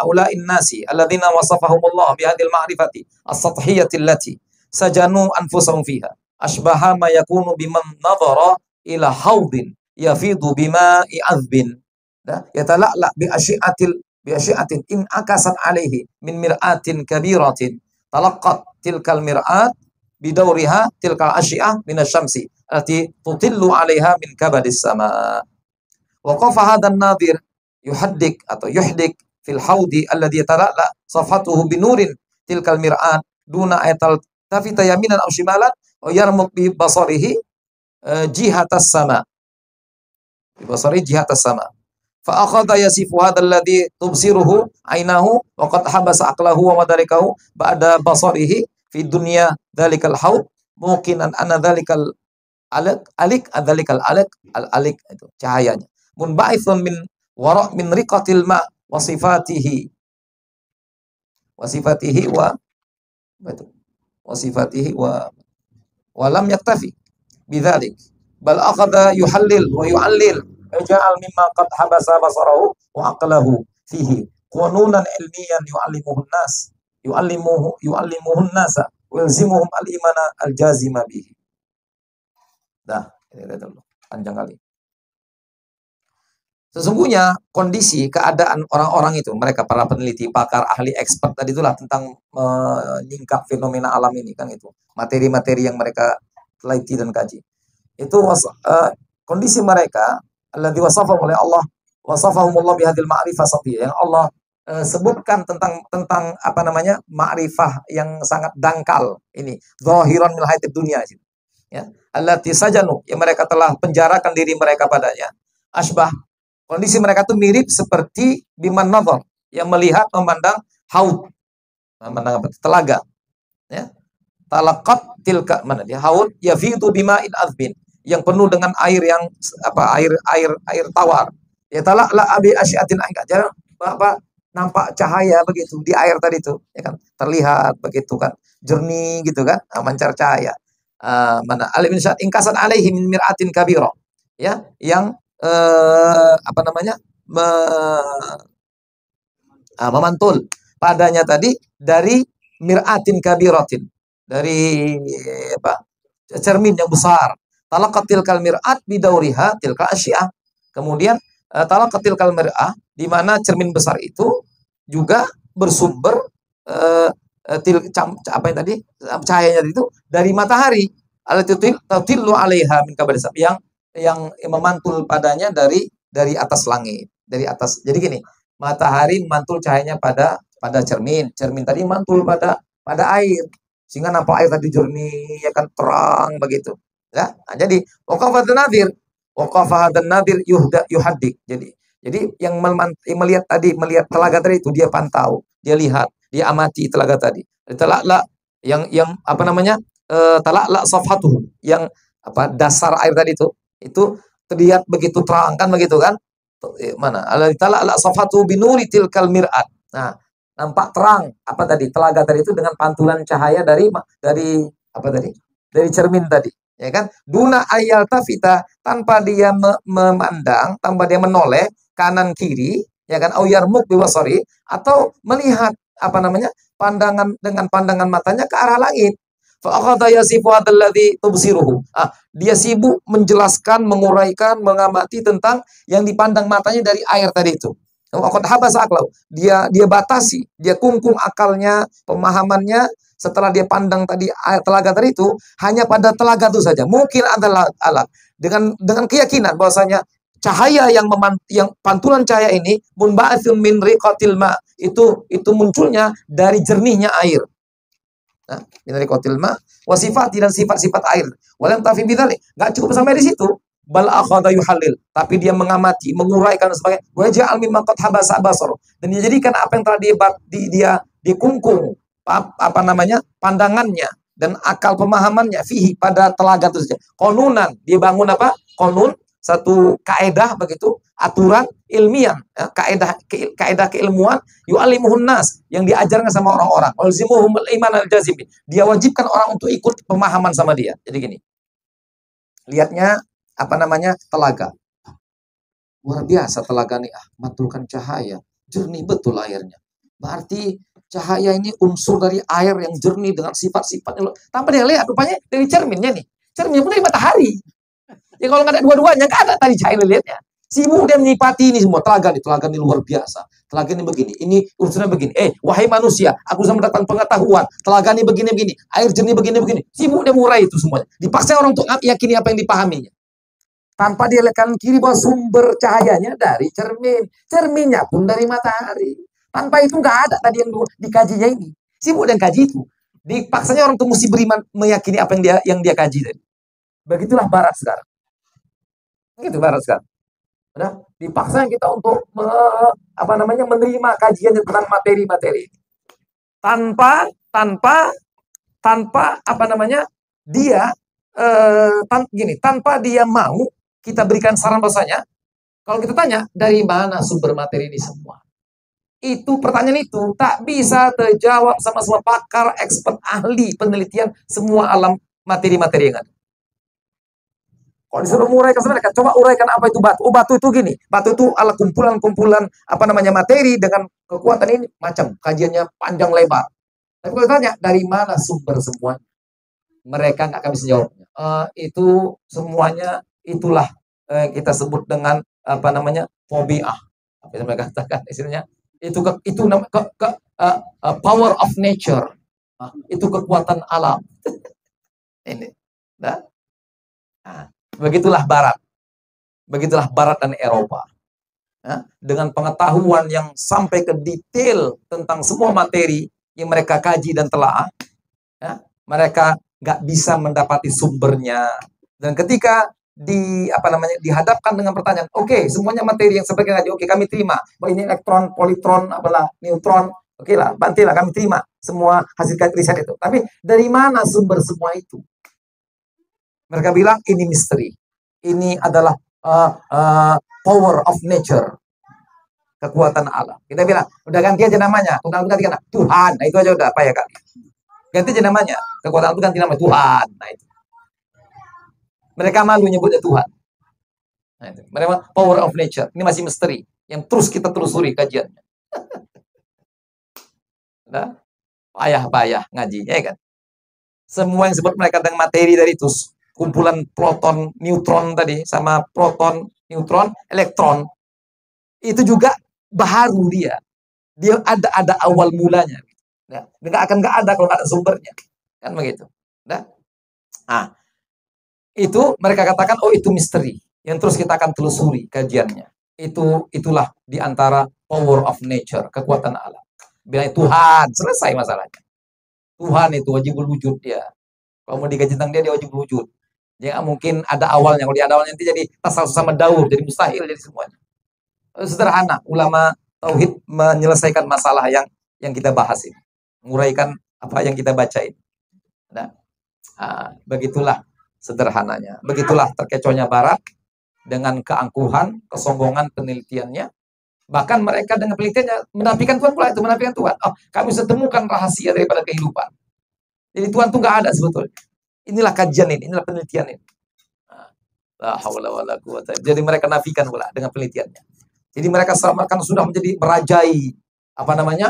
aula innasi alladzina wasafahumullah bihadil ma'rifati as-sathhiyyati allati sajanu anfusahum fiha ashbaha ma yakunu biman nadhara ila haudin yafidu bima'i azbin yatala'la bi asyi'atin in akasat alaihi min mir'atin kabiratin talaqqat tilkal mir'at bidawriha tilkal asyi'ah min asy-syamsi allati tutillu 'alaiha min kabadis sama wa qafa hadan nadir yuhaddik atau yuhdik fil haudi alladhi yatala'la safhatuhu binurin tilkal mir'at duna ayatal tafita yaminan aw shimalan wa yarmuk bi basarihi jihatas sama bi basarihi jihatas sama fa akhadha yasifu hadha alladhi tubsiruhu aynahu wa qad habasa aqlahu wa madarikahu ba'da basarihi fi dunya dhalikal haud muqinan anna dhalikal alik al-alik itu cahayanya munba'ithun min wara' min riqatil ma wa sifatihi wa lam yaktafi bidzalik bal akhadha yuhallil wa yu'allil ja'al mimma qad habasa basarahu wa aqlahu fihi qanunan ilmiyan yu'allimuhun nas yu'allimuhun nasa wa yalzimuhum al-imana al-jazima bihi. Dah, ini dulu. Panjang kali. Sesungguhnya kondisi keadaan orang-orang itu, mereka para peneliti, pakar, ahli, expert tadi itulah tentang menyingkap fenomena alam ini kan itu. Materi-materi yang mereka teliti dan kaji. Itu kondisi mereka alladzi wasafahum oleh Allah, wasafahumullah bihadil ma'rifah satiyah, yang Allah sebutkan tentang apa namanya? Ma'rifah yang sangat dangkal ini, zahiran min hayatid dunya, ya. Allati sajanu, yang mereka telah penjarakan diri mereka padanya. Asbah, kondisi mereka itu mirip seperti biman nazar, yang melihat memandang haud, memandang apa? Telaga, ya. Talaqat tilka, mana dia? Haud yafidu bima'in azbin, yang penuh dengan air yang apa? Air tawar. Ya talaqla abi asyatin angka. Jangan apa? Nampak cahaya begitu di air tadi itu, ya kan? Terlihat begitu kan, jernih gitu kan, mancar cahaya. Mana alim insya ingkasan alaihi min mir'atin kabira, ya, yang apa namanya, memantul padanya tadi dari mir'atin kabiratin, dari apa, cermin yang besar. Talaqatil kal mir'at bidauriha tilka asy'ah. Kemudian talaqatil kal mir'ah, di mana cermin besar itu juga bersumber apa yang tadi, cahayanya itu dari matahari, alatilu alaiha min kabadisab, yang memantul padanya dari atas langit, dari atas. Jadi gini, matahari mantul cahayanya pada cermin tadi mantul pada air, sehingga nampak air tadi jernih, ya kan, terang begitu, ya. Nah, jadi waqafa nadir yuhaddik. Jadi yang melihat telaga tadi itu, dia pantau, dia lihat, dia amati telaga tadi. Talakla yang apa namanya? Talakla safhatuhu, yang apa, dasar air tadi itu terlihat begitu terang kan, begitu kan? Mana? Talakla safhatuhu binuri tilkal mir'at. Nah, nampak terang apa tadi? Telaga tadi itu dengan pantulan cahaya dari apa tadi? Dari cermin tadi, ya kan? Duna ayal tafita, tanpa dia memandang, tanpa dia menoleh kanan kiri, ya kan? Au yarmuk biwasari, atau melihat apa namanya, dengan pandangan matanya ke arah langit. Fa akhadha yasifu alladhi tubsiruhu. Dia sibuk menjelaskan, menguraikan, mengamati tentang yang dipandang matanya dari air tadi itu. Qad habasa aqlahu. Dia batasi, dia kungkung akalnya, pemahamannya, setelah dia pandang tadi air telaga tadi itu hanya pada telaga itu saja. Mungkin adalah alat dengan keyakinan bahwasanya cahaya yang pantulan cahaya ini munba'atsun min riqatil ma, itu munculnya dari jernihnya air. Nah, min riqatil ma wa sifati, dan sifat-sifat air. Walam tafi bidzalik, enggak cukup sampai di situ. Bal akhadha yuhallil, tapi dia mengamati, menguraikan sebagai wa ja'al mimma qad habasa basar, dan dia jadikan apa yang telah dia dikungkung apa namanya, pandangannya dan akal pemahamannya fihi, pada telaga itu saja. Konunan, dia bangun apa? Konun, satu kaedah begitu, aturan ilmiah, ya, kaedah keilmuan, yu'allimuhun nas, yang diajarkan sama orang-orang. Alzimuhum al-iman al-jazim, dia wajibkan orang untuk ikut pemahaman sama dia. Jadi gini, lihatnya apa namanya, telaga, luar biasa telaga nih, mantulkan cahaya, jernih betul airnya. Berarti cahaya ini unsur dari air yang jernih dengan sifat-sifatnya. Tanpa dia lihat, rupanya dari cerminnya nih. Cerminnya pun dari matahari. Ya kalau nggak ada dua-duanya, nggak ada tadi cahaya lihatnya. Sibuk dia menyipati ini semua. Telaga ini luar biasa. Telaga ini begini, ini unsurnya begini. Wahai manusia, aku sudah mendapatkan pengetahuan. Telaga ini begini-begini, air jernih begini-begini. Sibuk dia murai itu semuanya. Dipaksa orang untuk yakini apa yang dipahaminya. Tanpa dia lihat kanan kiri bahwa sumber cahayanya dari cermin. Cerminnya pun dari matahari. Tanpa itu nggak ada tadi yang dikajinya ini. Sibuk dan kaji itu. Dipaksanya orang itu mesti beriman, meyakini apa yang dia kaji tadi. Begitulah barat sekarang. Begitu barat sekarang. Nah, dipaksa kita untuk menerima kajian tentang materi-materi. Tanpa apa namanya, dia tanpa dia mau kita berikan saran bahasanya. Kalau kita tanya dari mana sumber materi ini semua, itu pertanyaan itu tak bisa terjawab sama semua pakar, expert, ahli penelitian semua alam materi-materi yang ada. Kalau disuruh menguraikan mereka, coba uraikan apa itu batu. Oh, batu itu gini. Batu itu adalah kumpulan-kumpulan apa namanya materi dengan kekuatan ini macam kajiannya panjang lebar. Tapi kalau tanya dari mana sumber semuanya, mereka nggak akan bisa jawab. Itu semuanya itulah kita sebut dengan apa namanya fobia. Apa yang mereka katakan istilahnya itu power of nature. Itu kekuatan alam. Ini, nah, begitulah Barat. Begitulah Barat dan Eropa. Ya, dengan pengetahuan yang sampai ke detail tentang semua materi yang mereka kaji dan telaah, ya, mereka nggak bisa mendapati sumbernya. Dan ketika dihadapkan dengan pertanyaan, oke, semuanya materi yang seperti tadi, oke, kami terima. Bahwa ini elektron, politron, apalah, neutron, oke lah, bantilah kami terima semua hasil riset itu. Tapi dari mana sumber semua itu? Mereka bilang ini misteri. Ini adalah power of nature. Kekuatan alam. Kita bilang, udah ganti aja namanya. Udah ganti nama Tuhan. Nah, itu aja udah apa ya kali. Ganti aja namanya. Kekuatan itu ganti nama Tuhan. Nah, itu. Mereka malu nyebutnya Tuhan. Nah, itu. Mereka power of nature. Ini masih misteri. Yang terus kita telusuri kajiannya. Nah, payah-payah ngaji. Ya kan? Semua yang sebut mereka dengan materi dari itu. Kumpulan proton, neutron tadi, sama proton, neutron, elektron, itu juga baru dia ada awal mulanya. Ya, nggak ada kalau nggak ada sumbernya, kan begitu. Nah, itu mereka katakan, oh itu misteri yang terus kita akan telusuri kajiannya. Itulah diantara power of nature, kekuatan alam. Bilang Tuhan, selesai masalahnya. Tuhan itu wajibul wujud dia. Kalau mau dikaji tentang dia wajib wujud. Jangan mungkin ada awalnya. Kalau di ada awalnya nanti jadi tasawuf sama daur, jadi mustahil jadi semuanya. Sederhana, ulama tauhid menyelesaikan masalah yang kita bahas ini, menguraikan apa yang kita baca ini. Nah, begitulah sederhananya. Begitulah terkecohnya Barat dengan keangkuhan, kesombongan penelitiannya. Bahkan mereka dengan penelitiannya menafikan Tuhan pula itu, menafikan Tuhan. Oh, kami bisa temukan rahasia daripada kehidupan. Jadi Tuhan itu nggak ada sebetulnya. Inilah kajian ini, inilah penelitian ini. Jadi mereka nafikan pula dengan penelitiannya. Jadi mereka kan sudah menjadi merajai apa namanya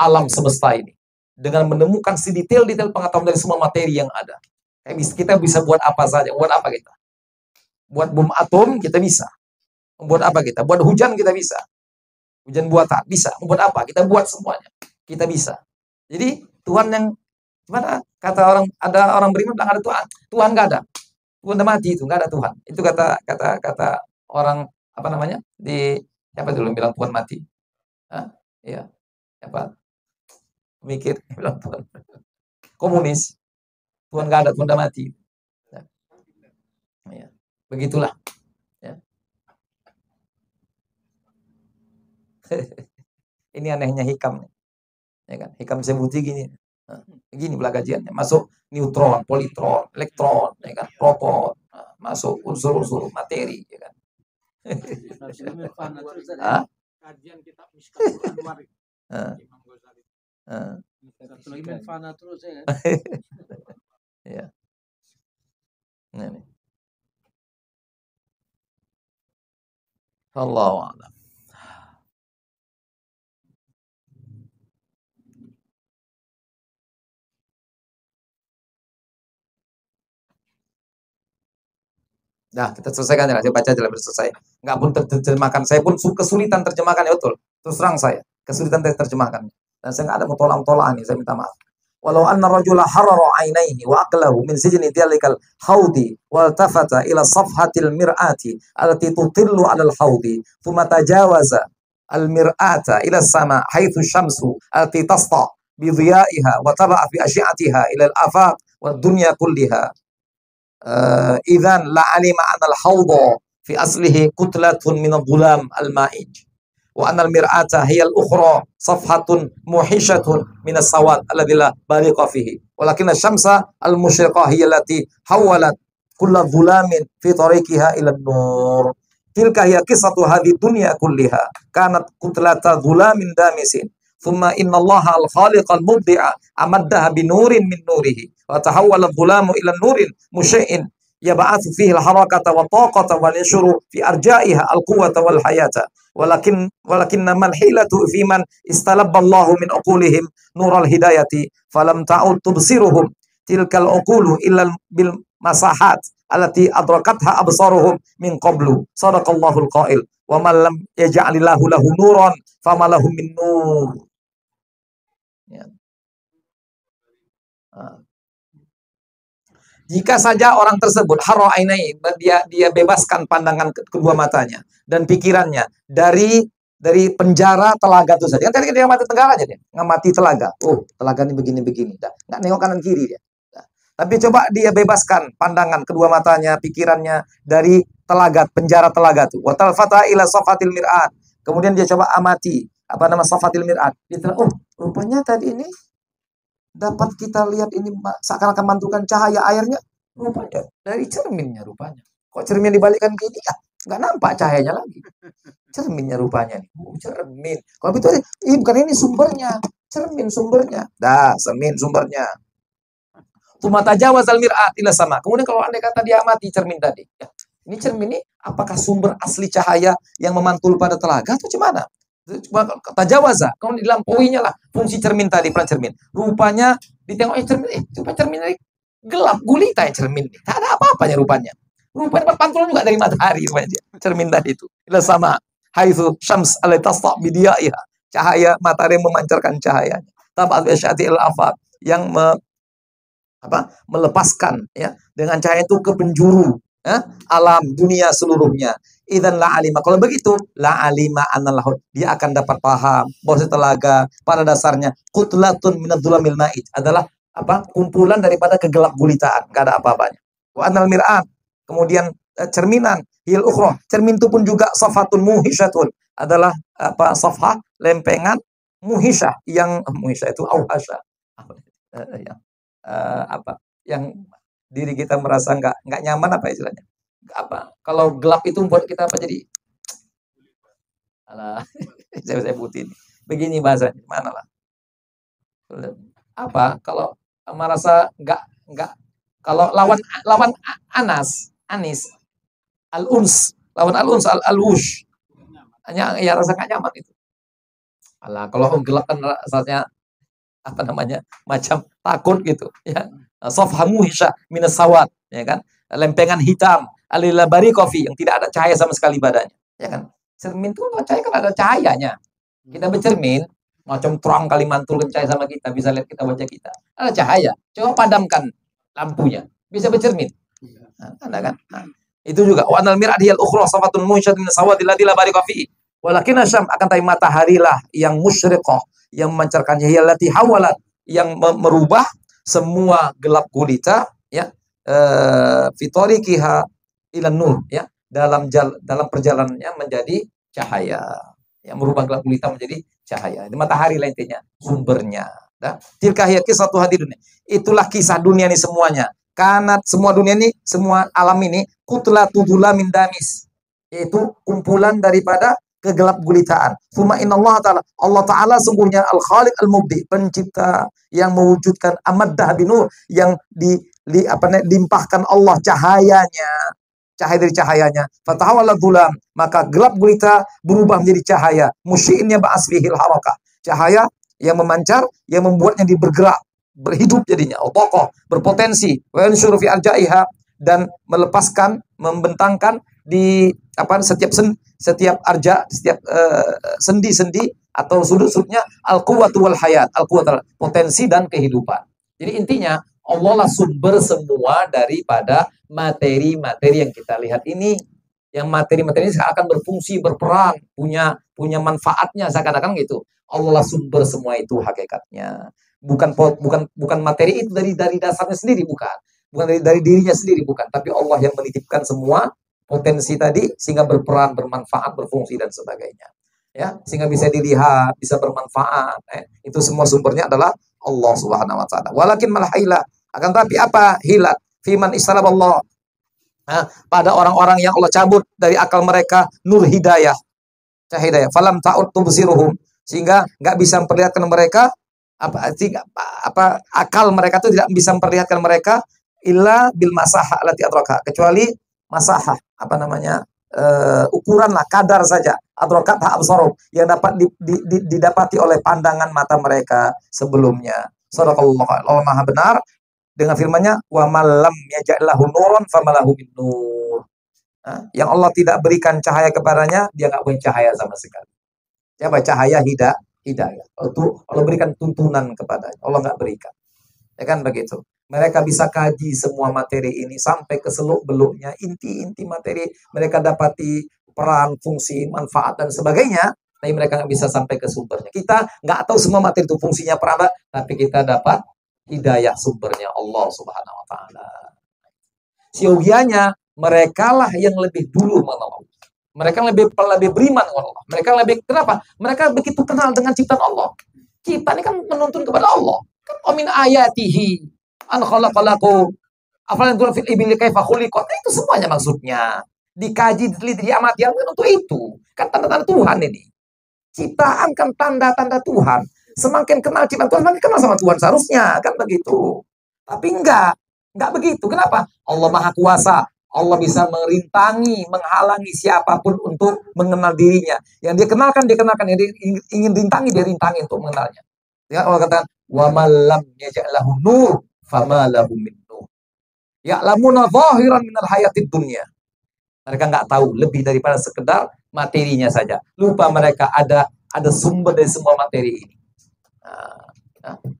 alam semesta ini dengan menemukan detail-detail pengetahuan dari semua materi yang ada. Kita bisa buat apa saja. Buat apa kita? Buat bom atom kita bisa. Buat apa kita? Buat hujan kita bisa. Hujan buatan bisa. Buat apa? Kita buat semuanya. Kita bisa. Jadi Tuhan yang gimana? Kata orang, ada orang beriman bilang ada Tuhan. Tuhan nggak ada. Tuhan udah mati itu, nggak ada Tuhan. Itu kata orang apa namanya? Siapa dulu bilang Tuhan mati? Iya. Siapa? Mikir bilang Tuhan. Komunis. Tuhan nggak ada, Tuhan udah mati. Ya. Begitulah. Ya. Ini anehnya hikam. Ya kan? Hikam sebuti gini. Begini pula kajiannya. Masuk neutron, politron, elektron, ya kan? Proton, masuk unsur-unsur materi, ya kan? Kajian kitab Mishkatul Anwar. Imam Ghazali. Fana terus ya kan? Ya. Ini. Allahu a'lam. Nah, kita selesaikan ya. Saya baca aja selesai. Nggak pun terjemahkan. Saya pun kesulitan terjemahkan ya betul. Terus terang saya kesulitan terjemahkan. Dan saya nggak ada mutolam-tolaan ini. Saya minta maaf. Walau anna rajula harara ainaihi wa aqlahu min sijni dhalikal haudi wal tafata ila safhatil mir'ati allati tutillu 'ala al haudi thumma tajawaza al mir'ata ila sama haitsu syamsu allati tasta bi dhiya'iha wa taba'a bi asyi'atiha ila al afaq wad dunya kulliha. Idzan la alima anal hawda fi aslihi kutlatun min al-dhulam al-ma'ij wa anal mir'ata hiya al-ukhra safhatun muhishatun min as-sawad alladhi la bariqa fihi walakin asy-syamsa al-musyriqah hiya allati hawalat kulla dhulamin fi tariqiha ila an-nur tilka hiya qissatu hadhihi dunya kulliha kanat kutlata dhulamin damisin thumma inna allaha al-khaliq al-mubdi'a amaddaha bi nurin min nurihi wa tahawwala adh-dhulamu ila nurin musyai'in yab'atsu fihi al-harakata wa taqata wa yanshuru fi arja'iha al-quwwata wal hayata. Walakinna man hilatu fi man istalabba Allahu min uqulihim nural hidayati falam ta'ud tubsiruhum tilkal uqulu illa bil masahat allati adrakatha absaruhum min qablu. Sadaqallahul qail. Wa man lam yaj'alillahu lahu nuran fama lahu min nur. Ya. Jika saja orang tersebut harainai, dia bebaskan pandangan kedua matanya dan pikirannya dari penjara telaga itu saja. Kan tadi dia mati tenggaranya dia, ngamati telaga. Oh, telaga ini begini-begini, dah. Nggak nengok kanan kiri dia. Dah. Tapi coba dia bebaskan pandangan kedua matanya, pikirannya dari telaga, penjara telaga itu. Wa talfata ila safatil mir'at. Kemudian dia coba amati apa nama safatil mir'at. Dia telah, oh, rupanya tadi ini dapat kita lihat ini seakan-akan mantulkan cahaya airnya, rupanya dari cerminnya rupanya. Kok cermin dibalikkan gini? Ah, nggak nampak cahayanya lagi. Cerminnya rupanya nih. Cermin. Kalau itu bukan ini sumbernya, cermin sumbernya. Dah, cermin sumbernya. Tumata jawazal mir'at ila sama. Kemudian kalau andai kata dia amati cermin tadi, ya, ini cermin ini apakah sumber asli cahaya yang memantul pada telaga atau gimana? Tajawaza, kalau dilampauinya lah fungsi cermin tadi, peran cermin. Rupanya ditengok cermin, coba cermin ini gelap gulita ya cermin ini. Tak ada apa-apanya rupanya. Rupanya berpantulan juga dari matahari rupanya dia. Cermin tadi itu. Ila sama haitsu syams allati tasta' bidiyaiha. Cahaya matahari memancarkan cahayanya. Tabat bisyati'il afaq yang melepaskan ya dengan cahaya itu ke penjuru ya, alam dunia seluruhnya. Idzan la alima. Kalau begitu, la alima anallahu, dia akan dapat paham bahwa telaga pada dasarnya qutlatun minadzulamil ma'id adalah apa? Kumpulan daripada kegelap gulitaan, enggak ada apa-apanya. Wa anal mir'at, kemudian cerminan, hil ukhra. Cermin itu pun juga safatun muhisyatun, adalah apa? Safhah, lempengan muhisyah, yang muhisyah itu auhasya. Apa? Yang diri kita merasa enggak nyaman, apa istilahnya? Apa kalau gelap itu buat kita apa jadi alah saya sebutin begini bahasanya mana lah apa kalau merasa enggak kalau lawan anis al-uns lawan al-uns al-wush hanya ya rasa enggak nyaman itu. Alah kalau gelap kan rasanya apa namanya macam takut gitu ya. Safhamu hisya minas sawat ya kan, lempengan hitam alila bari kofi yang tidak ada cahaya sama sekali badannya, ya kan? Cermin itu cahaya kan ada cahayanya. Kita bercermin macam terang kali mantulkan cahaya sama kita, bisa lihat kita wajah kita. Ada cahaya. Coba padamkan lampunya, bisa bercermin. Nah, ada kan? Nah, itu juga wa anal mir'adiyal ukhra safatun musyadin sawadil ladzi la bari kofi. Walakin asyam akan tapi matahari lah yang musyriqah, yang memancarkannya yallati hawalat, yang merubah semua gelap gulita ya, fitorikiha ilan nur ya, dalam perjalanannya menjadi cahaya, yang merubah gelap gulita menjadi cahaya. Ini matahari lah intinya, sumbernya. Tilka hiya qissatu hadhihi dunya. Itulah kisah dunia ini semuanya. Karena semua dunia ini, semua alam ini kutlatu dzulamin damis, yaitu kumpulan daripada kegelap gulitaan. Summa innallaha ta'ala, Allah Ta'ala sungguhnya al-khaliq al-mubdi, pencipta yang mewujudkan amaddah binur, yang dilimpahkan Allah cahayanya, cahaya dari cahayanya. Fatahawala dhulam, maka gelap gulita berubah menjadi cahaya. Musyi'innya ba'asfihil harakah, cahaya yang memancar, yang membuatnya bergerak, berhidup jadinya, kokoh, berpotensi. Wa yanshuru fi arja'iha, dan melepaskan, membentangkan di setiap arja, setiap sendi-sendi atau sudut-sudutnya al-quwwatu wal hayat, al-quwwat, potensi dan kehidupan. Jadi intinya Allah lah sumber semua daripada materi-materi yang kita lihat ini. Yang materi-materi ini akan berfungsi, berperan, punya manfaatnya seakan-akan gitu. Allah lah sumber semua itu hakikatnya. Bukan materi itu dari dasarnya sendiri, bukan dari dirinya sendiri, bukan, tapi Allah yang menitipkan semua potensi tadi sehingga berperan, bermanfaat, berfungsi dan sebagainya. Ya, sehingga bisa dilihat, bisa bermanfaat. Itu semua sumbernya adalah Allah Subhanahu wa taala. Walakin malhaila, akan tapi apa hilat fiman istalaballah, pada orang-orang yang Allah cabut dari akal mereka nur hidayah, cahaya, falam ta'ud tubsiruhum, sehingga enggak bisa memperlihatkan mereka apa akal mereka itu tidak bisa memperlihatkan mereka illa bil masahah allati adraka, kecuali masahah apa namanya ukuran lah, kadar saja, adrakat absarum, yang dapat didapati oleh pandangan mata mereka sebelumnya. Shadaqallahu, Allah Maha benar dengan firman-Nya, wa malam yaj'allahu nuran famalahu min nur. Yang Allah tidak berikan cahaya kepadanya, dia nggak punya cahaya sama sekali. Siapa cahaya? Hidayah. Allah berikan tuntunan kepadanya, Allah nggak berikan. Ya kan begitu. Mereka bisa kaji semua materi ini sampai ke seluk-beluknya, inti-inti materi mereka dapati, peran, fungsi, manfaat dan sebagainya, tapi mereka nggak bisa sampai ke sumbernya. Kita nggak tahu semua materi itu fungsinya peran, tapi kita dapat hidayah sumbernya Allah Subhanahu wa taala. Siogianya mereka lah yang lebih dulu menolong. Mereka lebih beriman kepada Allah. Mereka lebih, kenapa? Mereka begitu kenal dengan ciptaan Allah. Kita ini kan menuntun kepada Allah. Kan min ayatihi an khalaqalakum afalan tunzur fil ibli kaifa khuliqat. Itu semuanya maksudnya. Dikaji, diteliti, diamati, yang untuk itu. Kan tanda-tanda Tuhan ini. Ciptaan kan tanda-tanda Tuhan. Semakin kenal ciptaan Tuhan, semakin kenal sama Tuhan seharusnya, kan begitu. Tapi enggak begitu. Kenapa? Allah Maha Kuasa. Allah bisa merintangi, menghalangi siapapun untuk mengenal dirinya. Yang dia kenalkan, yang dia ingin rintangi, dia rintangi untuk mengenalnya. Ya, Allah katakan, wa malam yaj'allahu nur fama lahu min nur. Ya'lamuna zahiran minal hayatid dunya. Mereka nggak tahu lebih daripada sekedar materinya saja. Lupa mereka ada sumber dari semua materi ini.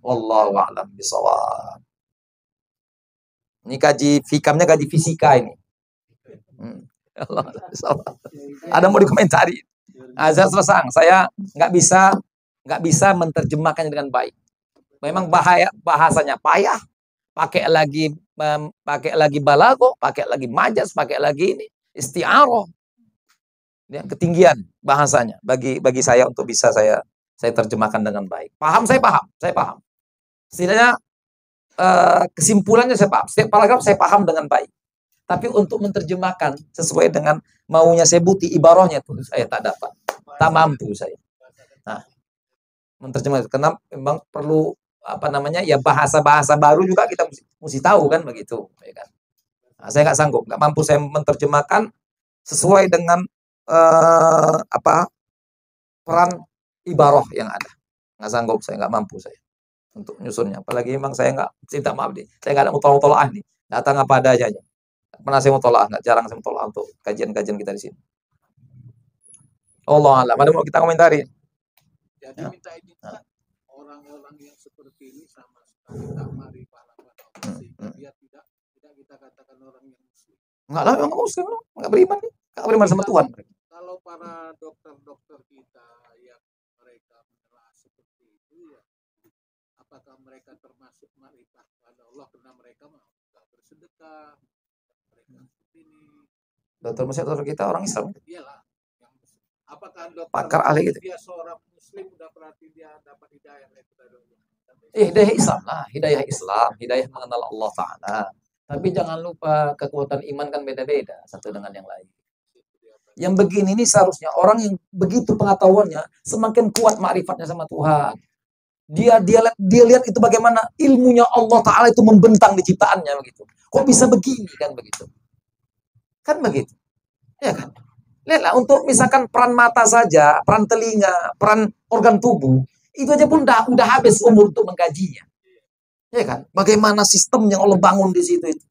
Wallahu a'lam bishawab. Ini kaji fikamnya, kaji fisika ini. Ada mau dikomentari? Azaz Resang, saya nggak bisa menerjemahkannya dengan baik. Memang bahasanya payah. Pakai lagi balago, pakai lagi majas, pakai lagi ini isti'arah. Ya, ketinggian bahasanya bagi saya untuk bisa saya terjemahkan dengan baik. Saya paham. Setidaknya kesimpulannya saya paham. Setiap paragraf saya paham dengan baik. Tapi untuk menerjemahkan sesuai dengan maunya saya buti ibarahnya itu saya tak dapat. Tak mampu saya. Nah, menerjemah karena memang perlu ya bahasa-bahasa baru juga kita mesti tahu kan begitu, ya kan. Nah, saya nggak sanggup, nggak mampu saya menerjemahkan sesuai dengan peran ibarah yang ada. Nggak sanggup, saya nggak mampu saya untuk nyusunnya. Apalagi memang saya nggak, cinta maaf nih, saya nggak ada mutolaah nih, datang apa ada aja. Pernah saya mutolaah, nggak jarang saya mutolaah untuk kajian-kajian kita di sini. Allah alam, ada mau kita komentari? Jadi minta izin orang-orang yang seperti ini sama sekali tak mari pahlawan sehingga dia tidak kita katakan orang yang muslim. Enggak lah, orang muslim enggak beriman, enggak beriman sama Tuhan. Kalau para dokter-dokter kita yang mereka menelaah seperti itu, ya, apakah mereka termasuk ma'rifah pada Allah karena mereka mau bersedekah? Mereka seperti ini. Dokter kita orang Islam. Iyalah. Apakah dokter pakar ahli gitu. Dia seorang muslim udah berarti dia dapat hidayah dari Allah. Hidayah Islam lah, hidayah Islam, hidayah mengenal Allah Ta'ala. Tapi jangan lupa kekuatan iman kan beda-beda satu dengan yang lain. Yang begini ini seharusnya orang yang begitu pengetahuannya semakin kuat ma'rifatnya sama Tuhan. Dia lihat itu bagaimana ilmunya Allah Ta'ala itu membentang di ciptaannya begitu. Kok bisa begini kan begitu? Kan begitu. Ya kan? Lihatlah untuk misalkan peran mata saja, peran telinga, peran organ tubuh, itu aja pun udah habis umur untuk mengkajinya. Ya kan? Bagaimana sistem yang Allah bangun di situ itu.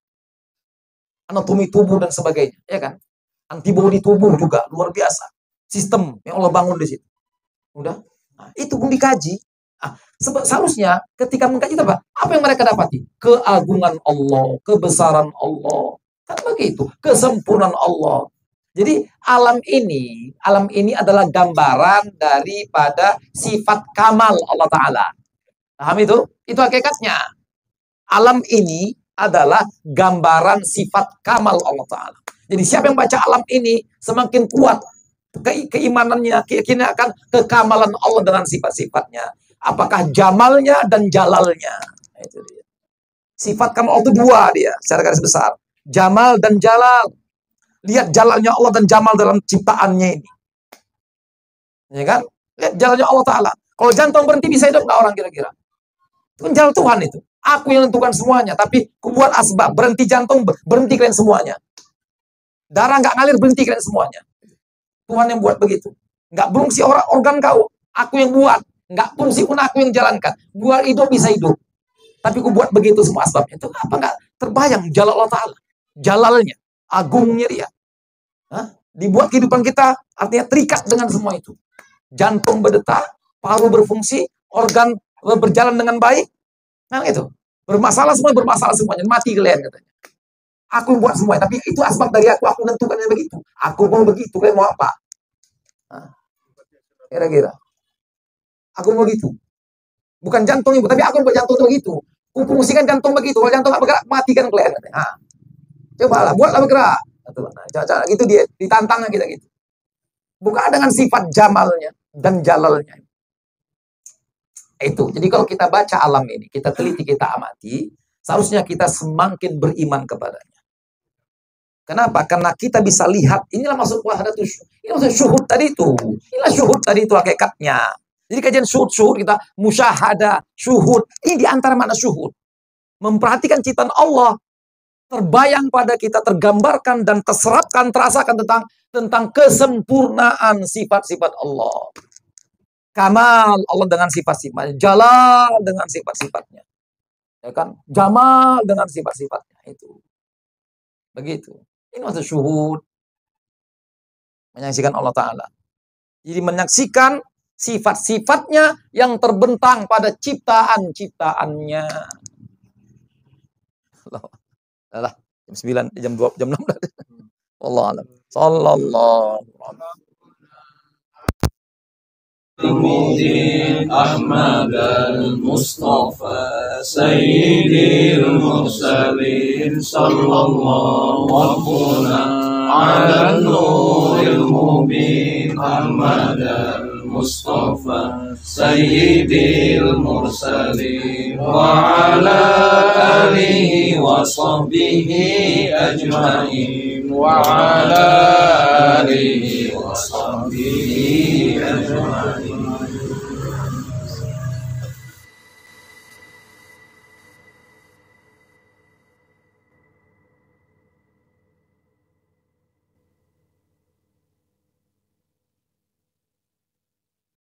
Anatomi tubuh dan sebagainya, ya kan? Antibodi tubuh juga luar biasa. Sistem yang Allah bangun di situ. Udah. Nah, itu pun dikaji. Nah, seharusnya ketika mengkaji apa? Apa yang mereka dapati? Keagungan Allah, kebesaran Allah. Kan begitu, kesempurnaan Allah. Jadi alam ini adalah gambaran daripada sifat kamal Allah Ta'ala. Paham itu? Itu hakikatnya. Alam ini adalah gambaran sifat kamal Allah Ta'ala. Jadi siapa yang baca alam ini semakin kuat keimanannya, keyakinannya akan kekamalan Allah dengan sifat-sifatnya. Apakah jamalnya dan jalalnya. Itu dia. Sifat kamal Allah itu dua dia, secara garis besar. Jamal dan jalal. Lihat jalannya Allah dan jamal dalam ciptaannya ini. Ya kan? Lihat jalannya Allah Ta'ala. Kalau jantung berhenti bisa hidup nggak orang kira-kira? Itu kan jalan Tuhan itu. Aku yang menentukan semuanya, tapi ku buat asbab. Berhenti jantung, berhenti kalian semuanya. Darah nggak ngalir, berhenti kalian semuanya. Tuhan yang buat begitu. Nggak fungsi organ kau, aku yang buat. Nggak fungsi pun aku yang jalankan. Buat hidup bisa hidup. Tapi ku buat begitu semua asbabnya. Itu apa nggak terbayang jalal Allah Ta'ala. Jalalnya, agungnya dia. Hah? Dibuat kehidupan kita, artinya terikat dengan semua itu. Jantung berdetak, paru berfungsi, organ berjalan dengan baik. Nah itu. Bermasalah semuanya. Mati kalian katanya. Aku buat semuanya, tapi itu asbab dari aku menentukannya begitu. Aku mau begitu, kalian mau apa? Kira-kira. Aku mau begitu. Bukan jantung ibu, tapi aku buat jantung begitu. Ku fungsikan jantung begitu. Kalau jantung nggak bergerak, matikan kalian. Cobalah, buatlah bergerak. Nah, gitu dia, ditantangnya kita gitu. Bukan dengan sifat jamalnya dan jalalnya. Itu. Jadi kalau kita baca alam ini, kita teliti, kita amati, seharusnya kita semakin beriman kepadanya. Kenapa? Karena kita bisa lihat, inilah maksud wahdatul syuhud. Ini maksud syuhud tadi itu. Inilah syuhud tadi itu hakikatnya. Jadi kajian syuhud kita musyahadah, syuhud. Ini diantara makna syuhud. Memperhatikan ciptaan Allah. Terbayang pada kita, tergambarkan dan terserapkan, terasakan tentang kesempurnaan sifat-sifat Allah. Kamal Allah dengan sifat-sifatnya. Jalal dengan sifat-sifatnya. Ya kan? Jamal dengan sifat-sifatnya. Itu. Begitu. Ini maksud syuhud. Menyaksikan Allah Ta'ala. Jadi menyaksikan sifat-sifatnya yang terbentang pada ciptaan-ciptaannya. Alah, jam 9, jam 2, jam 6. Wallahu a'lam. Sallallahu alaihi Ahmad al-Mustafa Sayyidil Mursalin Sallallahu Rabbuna ala nuril mubin Ahmad al-Mustafa Sayyidil Mursalin wa ala alihi wa sahbihi ajma'in wa ala alihi wa sahbihi ajma'in.